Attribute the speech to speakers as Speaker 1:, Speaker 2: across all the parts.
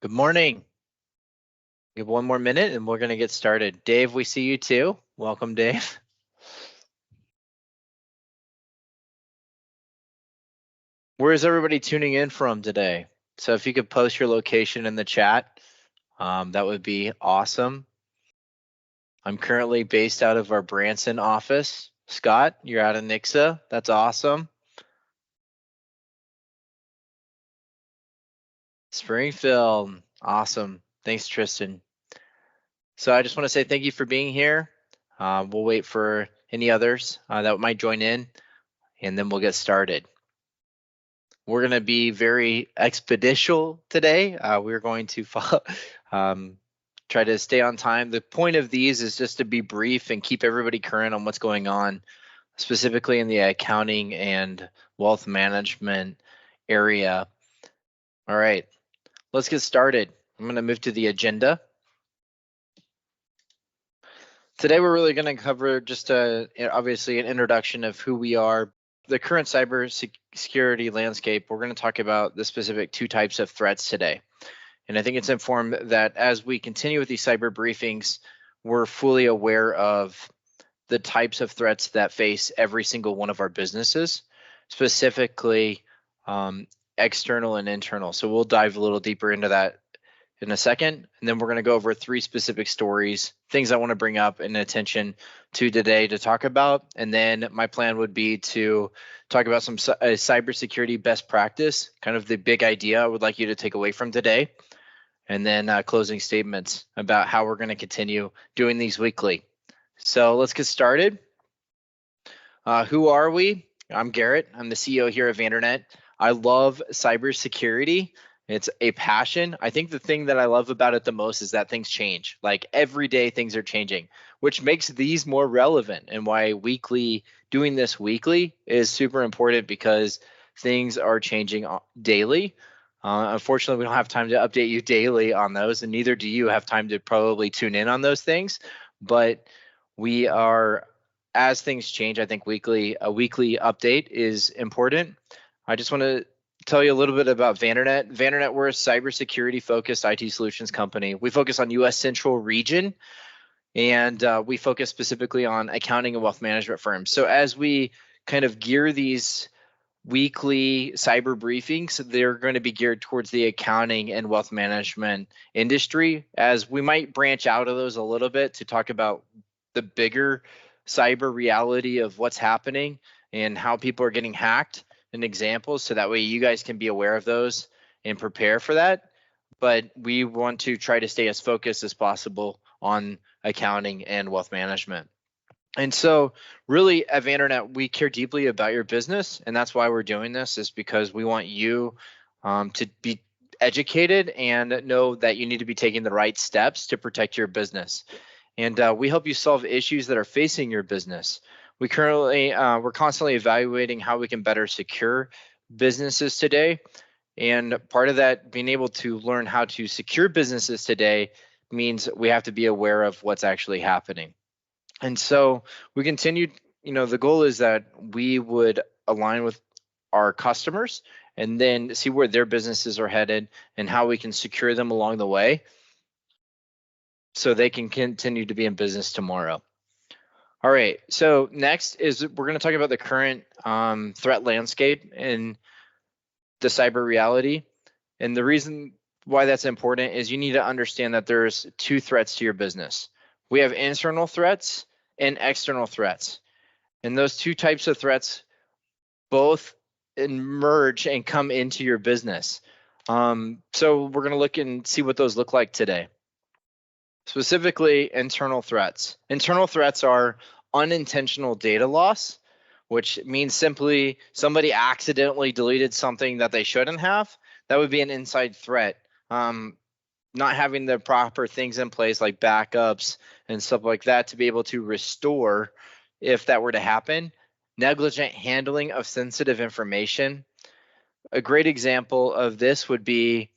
Speaker 1: Good morning. We have one more minute and we're going to get started. Dave, we see you too. Welcome, Dave. Where is everybody tuning in from today? So if you could post your location in the chat, that would be awesome. I'm currently based out of our Branson office. Scott, you're out of Nixa. That's awesome. Springfield, awesome. Thanks, Tristan. So I just want to say thank you for being here. We'll wait for any others that might join in, and then we'll get started. We're going to be very expeditial today. We're going to try to stay on time. The point of these is just to be brief and keep everybody current on what's going on, specifically in the accounting and wealth management area. All right, let's get started. I'm going to move to the agenda. Today, we're really going to cover just obviously an introduction of who we are, the current cybersecurity landscape. We're going to talk about the specific two types of threats today. And I think it's important that as we continue with these cyber briefings, we're fully aware of the types of threats that face every single one of our businesses, specifically external and internal. So we'll dive a little deeper into that in a second, and then we're going to go over 3 specific stories, things I want to bring up in attention to today to talk about. And then my plan would be to talk about some cybersecurity best practice, kind of the big idea I would like you to take away from today, and then closing statements about how we're going to continue doing these weekly. So let's get started. Who are we? I'm Garrett. I'm the CEO here at Vandernet. I love cybersecurity. It's a passion. I think the thing that I love about it the most is that things change. Like every day things are changing, which makes these more relevant, and why doing this weekly is super important, because things are changing daily. Unfortunately, we don't have time to update you daily on those, and neither do you have time to probably tune in on those things. But we are, as things change, I think a weekly update is important. I just want to tell you a little bit about Vandernet. Vandernet, we're a cybersecurity focused IT solutions company. We focus on US Central region, and we focus specifically on accounting and wealth management firms. So as we kind of gear these weekly cyber briefings, they're going to be geared towards the accounting and wealth management industry, as we might branch out of those a little bit to talk about the bigger cyber reality of what's happening and how people are getting hacked and examples, so that way you guys can be aware of those and prepare for that. But we want to try to stay as focused as possible on accounting and wealth management. And so really at Vandernet, we care deeply about your business, and that's why we're doing this, is because we want you to be educated and know that you need to be taking the right steps to protect your business. And we help you solve issues that are facing your business. We're constantly evaluating how we can better secure businesses today. And part of that, being able to learn how to secure businesses today, means we have to be aware of what's actually happening. And so we continue, the goal is that we would align with our customers and then see where their businesses are headed and how we can secure them along the way, so they can continue to be in business tomorrow. All right, so next is we're going to talk about the current threat landscape and the cyber reality. And the reason why that's important is you need to understand that there's 2 threats to your business. We have internal threats and external threats. And those 2 types of threats both emerge and come into your business. So we're going to look and see what those look like today. Specifically, internal threats. Internal threats are unintentional data loss, which means simply somebody accidentally deleted something that they shouldn't have. That would be an inside threat. Not having the proper things in place like backups and stuff like that to be able to restore if that were to happen. Negligent handling of sensitive information. A great example of this would be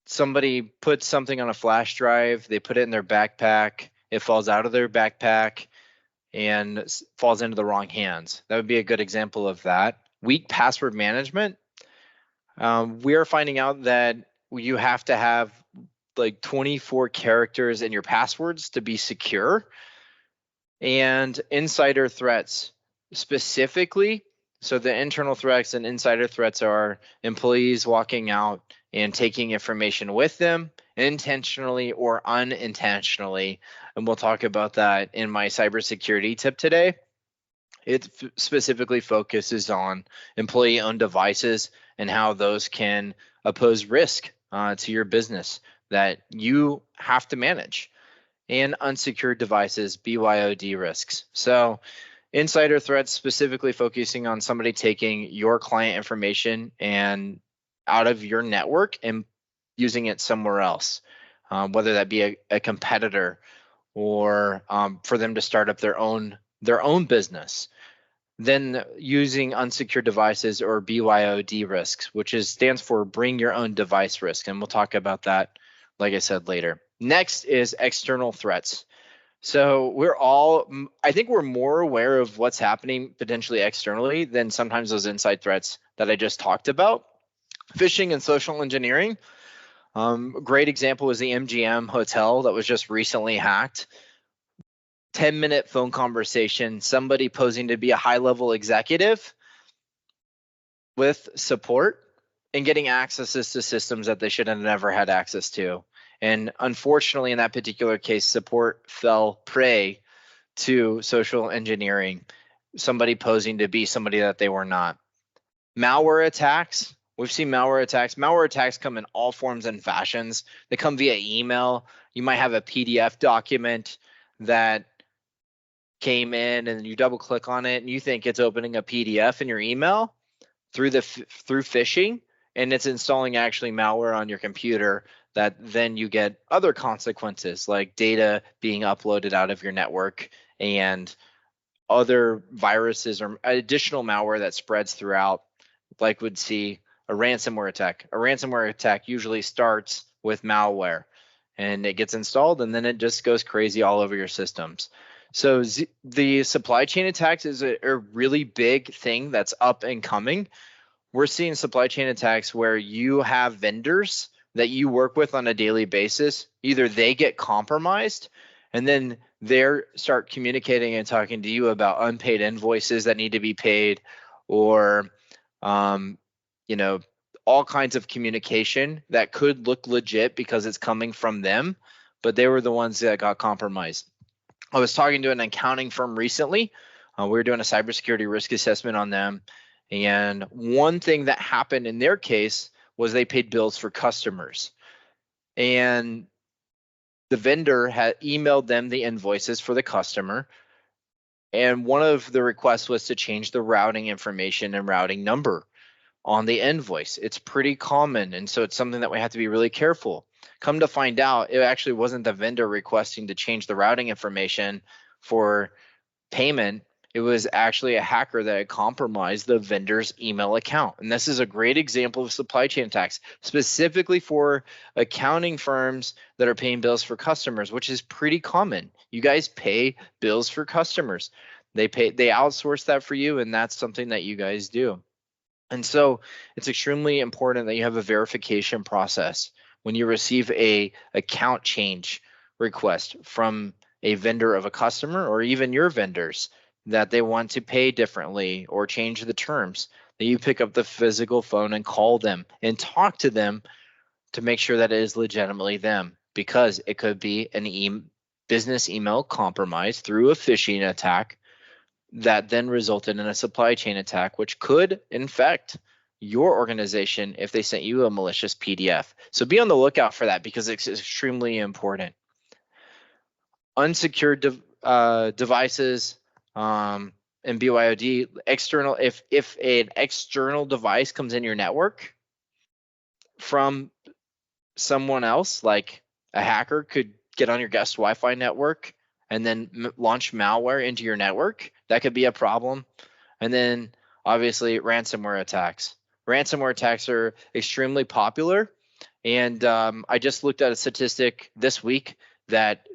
Speaker 1: somebody puts something on a flash drive, they put it in their backpack, it falls out of their backpack and falls into the wrong hands. That would be a good example of that. Weak password management. We are finding out that you have to have like 24 characters in your passwords to be secure. And insider threats specifically, so the internal threats and insider threats are employees walking out and taking information with them intentionally or unintentionally. And we'll talk about that in my cybersecurity tip today. It specifically focuses on employee-owned devices and how those can pose risk to your business that you have to manage, and unsecured devices, BYOD risks. So insider threats specifically focusing on somebody taking your client information and out of your network and using it somewhere else, whether that be a competitor or for them to start up their own business. Then using unsecured devices or BYOD risks, which stands for bring your own device risk. And we'll talk about that, like I said, later. Next is external threats. So I think we're more aware of what's happening potentially externally than sometimes those inside threats that I just talked about. Phishing and social engineering. A great example is the MGM hotel that was just recently hacked. 10-minute phone conversation, somebody posing to be a high-level executive with support and getting accesses to systems that they should have never had access to. And unfortunately, in that particular case, support fell prey to social engineering, somebody posing to be somebody that they were not. Malware attacks. We've seen malware attacks. Malware attacks come in all forms and fashions. They come via email. You might have a PDF document that came in and you double click on it and you think it's opening a PDF in your email through phishing, and it's installing actually malware on your computer that then you get other consequences like data being uploaded out of your network and other viruses or additional malware that spreads throughout, like would see a ransomware attack. A ransomware attack usually starts with malware and it gets installed and then it just goes crazy all over your systems. So the supply chain attacks is a really big thing that's up and coming. We're seeing supply chain attacks where you have vendors that you work with on a daily basis. Either they get compromised and then they start communicating and talking to you about unpaid invoices that need to be paid, or all kinds of communication that could look legit because it's coming from them, but they were the ones that got compromised. I was talking to an accounting firm recently. We were doing a cybersecurity risk assessment on them. And one thing that happened in their case was they paid bills for customers. And the vendor had emailed them the invoices for the customer. And one of the requests was to change the routing information and routing number on the invoice. It's pretty common. And so it's something that we have to be really careful. Come to find out, it actually wasn't the vendor requesting to change the routing information for payment. It was actually a hacker that had compromised the vendor's email account. And this is a great example of supply chain attacks, specifically for accounting firms that are paying bills for customers, which is pretty common. You guys pay bills for customers. They outsource that for you, and that's something that you guys do. And so it's extremely important that you have a verification process when you receive a account change request from a vendor of a customer or even your vendors that they want to pay differently or change the terms, that you pick up the physical phone and call them and talk to them to make sure that it is legitimately them, because it could be an business email compromise through a phishing attack that then resulted in a supply chain attack, which could infect your organization if they sent you a malicious PDF. So be on the lookout for that because it's extremely important. Unsecured devices and BYOD external. If an external device comes in your network from someone else, like a hacker could get on your guest Wi-Fi network and then launch malware into your network, that could be a problem. And then obviously ransomware attacks. Ransomware attacks are extremely popular. And I just looked at a statistic this week that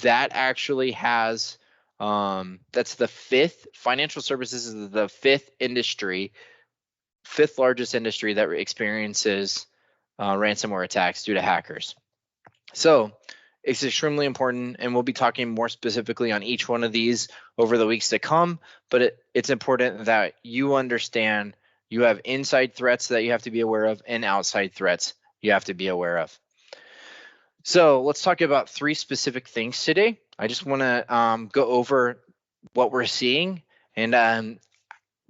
Speaker 1: actually has, that's the financial services is the fifth largest industry that experiences ransomware attacks due to hackers. So it's extremely important, and we'll be talking more specifically on each one of these over the weeks to come, but it's important that you understand you have inside threats that you have to be aware of and outside threats you have to be aware of. So let's talk about 3 specific things today. I just want to go over what we're seeing, and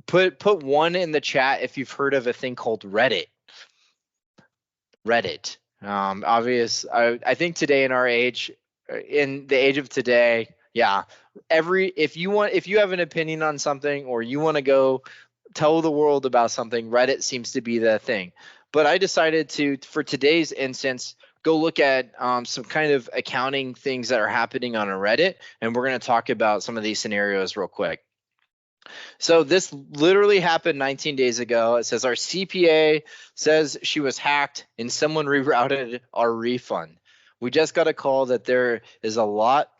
Speaker 1: put one in the chat if you've heard of a thing called Reddit. I think today in our age, in the age of today, yeah, if you have an opinion on something or you want to go tell the world about something, Reddit seems to be the thing. But I decided to, for today's instance, go look at some kind of accounting things that are happening on a Reddit, and we're going to talk about some of these scenarios real quick. So this literally happened 19 days ago. It says our CPA says she was hacked and someone rerouted our refund. We just got a call that there is a lot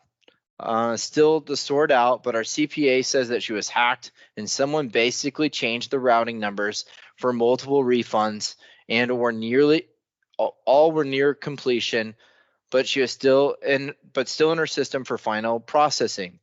Speaker 1: still to sort out, but our CPA says that she was hacked and someone basically changed the routing numbers for multiple refunds and all were near completion, but she was still in her system for final processing.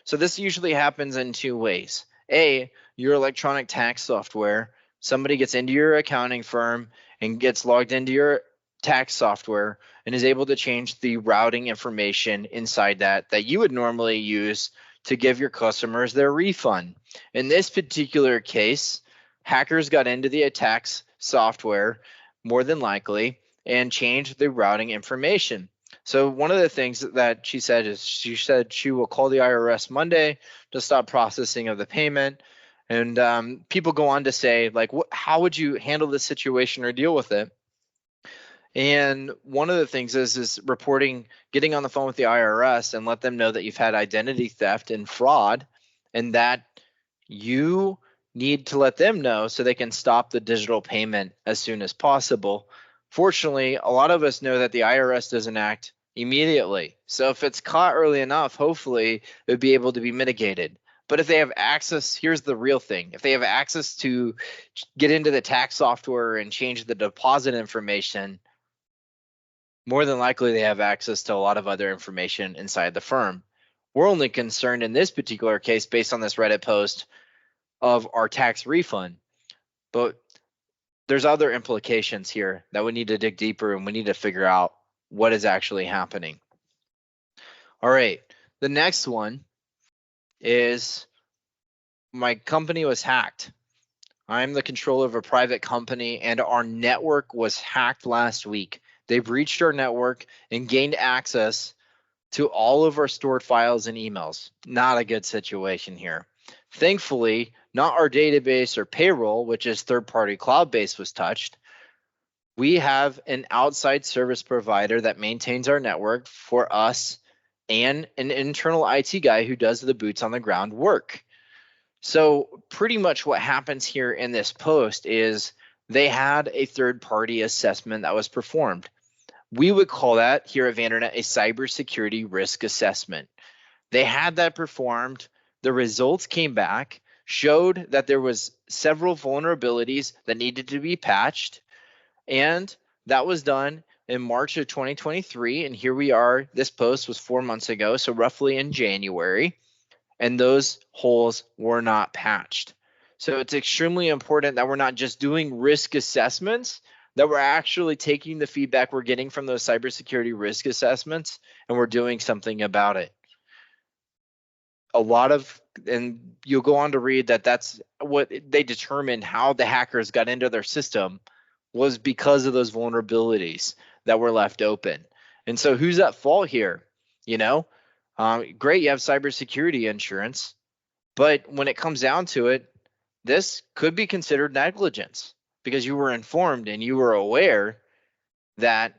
Speaker 1: So this usually happens in 2 ways. A, your electronic tax software, somebody gets into your accounting firm and gets logged into your tax software and is able to change the routing information inside that you would normally use to give your customers their refund. In this particular case, hackers got into the tax software more than likely and changed the routing information. So one of the things that she said is she will call the IRS Monday to stop processing of the payment. And people go on to say, like, how would you handle this situation or deal with it? And one of the things is reporting, getting on the phone with the IRS and let them know that you've had identity theft and fraud, and that you need to let them know so they can stop the digital payment as soon as possible. Fortunately, a lot of us know that the IRS doesn't act immediately. So if it's caught early enough, hopefully it would be able to be mitigated. But if they have access, here's the real thing. If they have access to get into the tax software and change the deposit information, more than likely they have access to a lot of other information inside the firm. We're only concerned in this particular case, based on this Reddit post, of our tax refund. But there's other implications here that we need to dig deeper, and we need to figure out what is actually happening. All right, the next one is my company was hacked. I'm the controller of a private company and our network was hacked last week. They breached our network and gained access to all of our stored files and emails. Not a good situation here. Thankfully, not our database or payroll, which is third-party cloud-based, was touched. We have an outside service provider that maintains our network for us and an internal IT guy who does the boots on the ground work. So pretty much what happens here in this post is they had a third-party assessment that was performed. We would call that here at Vandernet a cybersecurity risk assessment. They had that performed. The results came back, showed that there was several vulnerabilities that needed to be patched, and that was done in March of 2023. And here we are. This post was 4 months ago, so roughly in January, and those holes were not patched. So it's extremely important that we're not just doing risk assessments, that we're actually taking the feedback we're getting from those cybersecurity risk assessments and we're doing something about it. And you'll go on to read that that's what they determined, how the hackers got into their system was because of those vulnerabilities that were left open. And so who's at fault here? Great, you have cybersecurity insurance, but when it comes down to it, this could be considered negligence because you were informed and you were aware that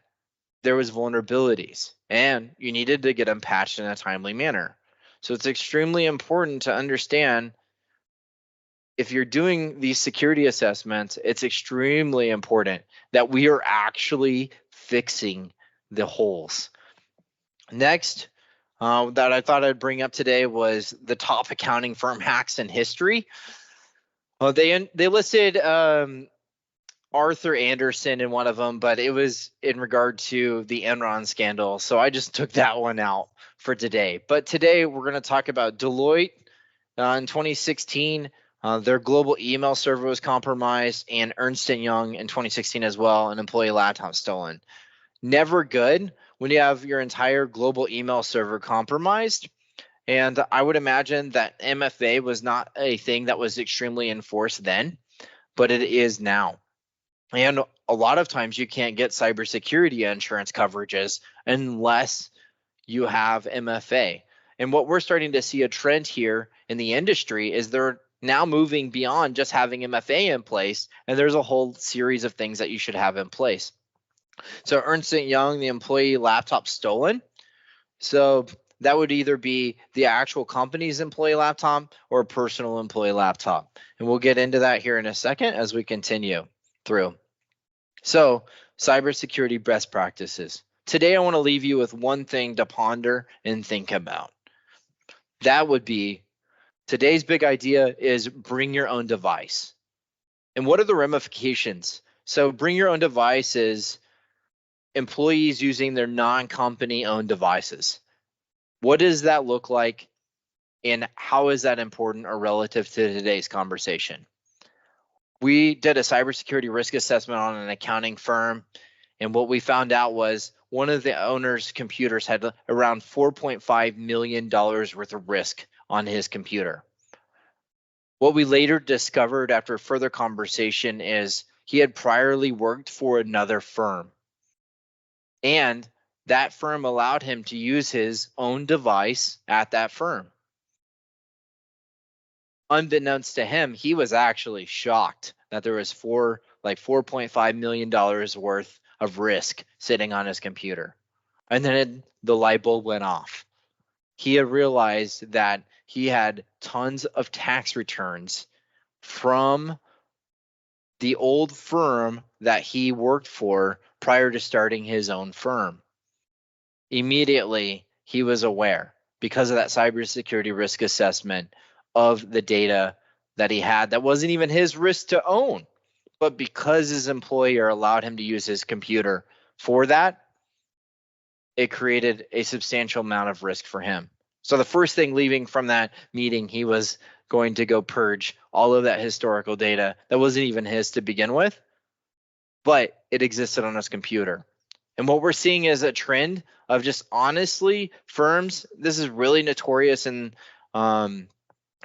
Speaker 1: there was vulnerabilities and you needed to get them patched in a timely manner. So it's extremely important to understand, if you're doing these security assessments, it's extremely important that we are actually fixing the holes. Next, that I thought I'd bring up today was the top accounting firm hacks in history. They listed Arthur Anderson in one of them, but it was in regard to the Enron scandal. So I just took that one out for today. But today we're going to talk about Deloitte in 2016. Their global email server was compromised, and Ernst & Young in 2016 as well, an employee laptop stolen. Never good when you have your entire global email server compromised. And I would imagine that MFA was not a thing that was extremely enforced then, but it is now. And a lot of times you can't get cybersecurity insurance coverages unless you have MFA. And what we're starting to see a trend here in the industry is they're now moving beyond just having MFA in place, and there's a whole series of things that you should have in place. So Ernst & Young, the employee laptop stolen. So that would either be the actual company's employee laptop or a personal employee laptop. And we'll get into that here in a second as we continue through. So cybersecurity best practices. Today, I want to leave you with one thing to ponder and think about. That would be today's big idea is bring your own device. And what are the ramifications? So bring your own device is employees using their non-company owned devices. What does that look like, and how is that important or relative to today's conversation? We did a cybersecurity risk assessment on an accounting firm, and what we found out was one of the owner's computers had around $4.5 million worth of risk on his computer. What we later discovered after further conversation is he had priorly worked for another firm, and that firm allowed him to use his own device at that firm. Unbeknownst to him, he was actually shocked that there was $4.5 million worth of risk sitting on his computer. And then the light bulb went off. He had realized that he had tons of tax returns from the old firm that he worked for prior to starting his own firm. Immediately, he was aware, because of that cybersecurity risk assessment, of the data that he had that wasn't even his risk to own, but because his employer allowed him to use his computer for that, it created a substantial amount of risk for him. So the first thing leaving from that meeting, he was going to go purge all of that historical data that wasn't even his to begin with, but it existed on his computer. And what we're seeing is a trend of just honestly firms, this is really notorious in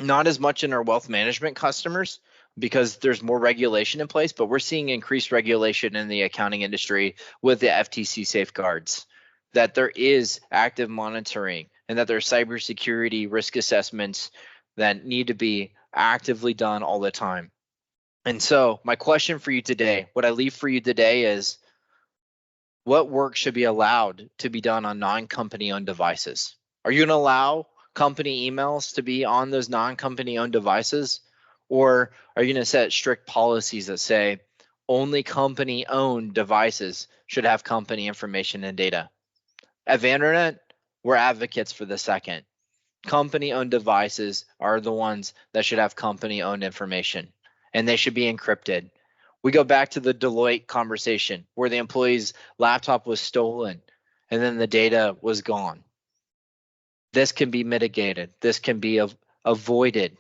Speaker 1: not as much in our wealth management customers because there's more regulation in place, but we're seeing increased regulation in the accounting industry with the FTC safeguards, that there is active monitoring and that there's cybersecurity risk assessments that need to be actively done all the time. And so my question for you today, what I leave for you today is, what work should be allowed to be done on non-company owned devices? Are you going to allow company emails to be on those non-company owned devices? Or are you going to set strict policies that say only company owned devices should have company information and data? At Vandernet, we're advocates for the second. Company owned devices are the ones that should have company owned information, and they should be encrypted. We go back to the Deloitte conversation where the employee's laptop was stolen and then the data was gone. This can be mitigated. This can be avoided.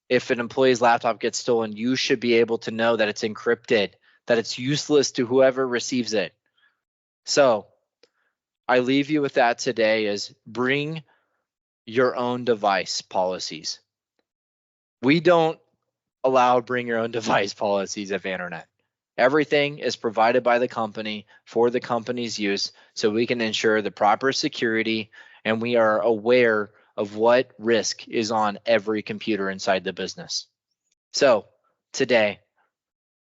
Speaker 1: If an employee's laptop gets stolen, you should be able to know that it's encrypted, that it's useless to whoever receives it. So I leave you with that today is bring your own device policies. We don't allow bring your own device policies at Vandernet. Everything is provided by the company for the company's use so we can ensure the proper security and we are aware of what risk is on every computer inside the business. So today,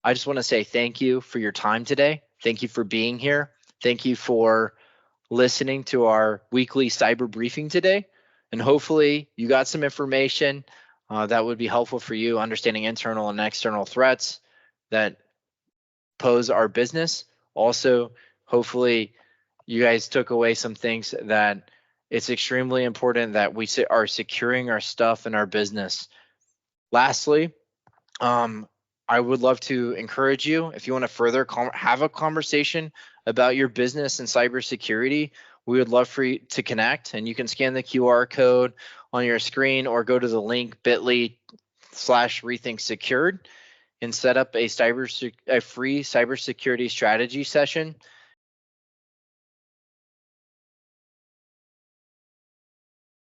Speaker 1: I just want to say thank you for your time today. Thank you for being here. Thank you for listening to our weekly cyber briefing today. And hopefully you got some information that would be helpful for you understanding internal and external threats that pose our business. Also, hopefully you guys took away some things that it's extremely important that we are securing our stuff in our business. Lastly, I would love to encourage you, if you want to further have a conversation about your business and cybersecurity, we would love for you to connect, and you can scan the QR code on your screen or go to the link bit.ly/rethink secured and set up a free cybersecurity strategy session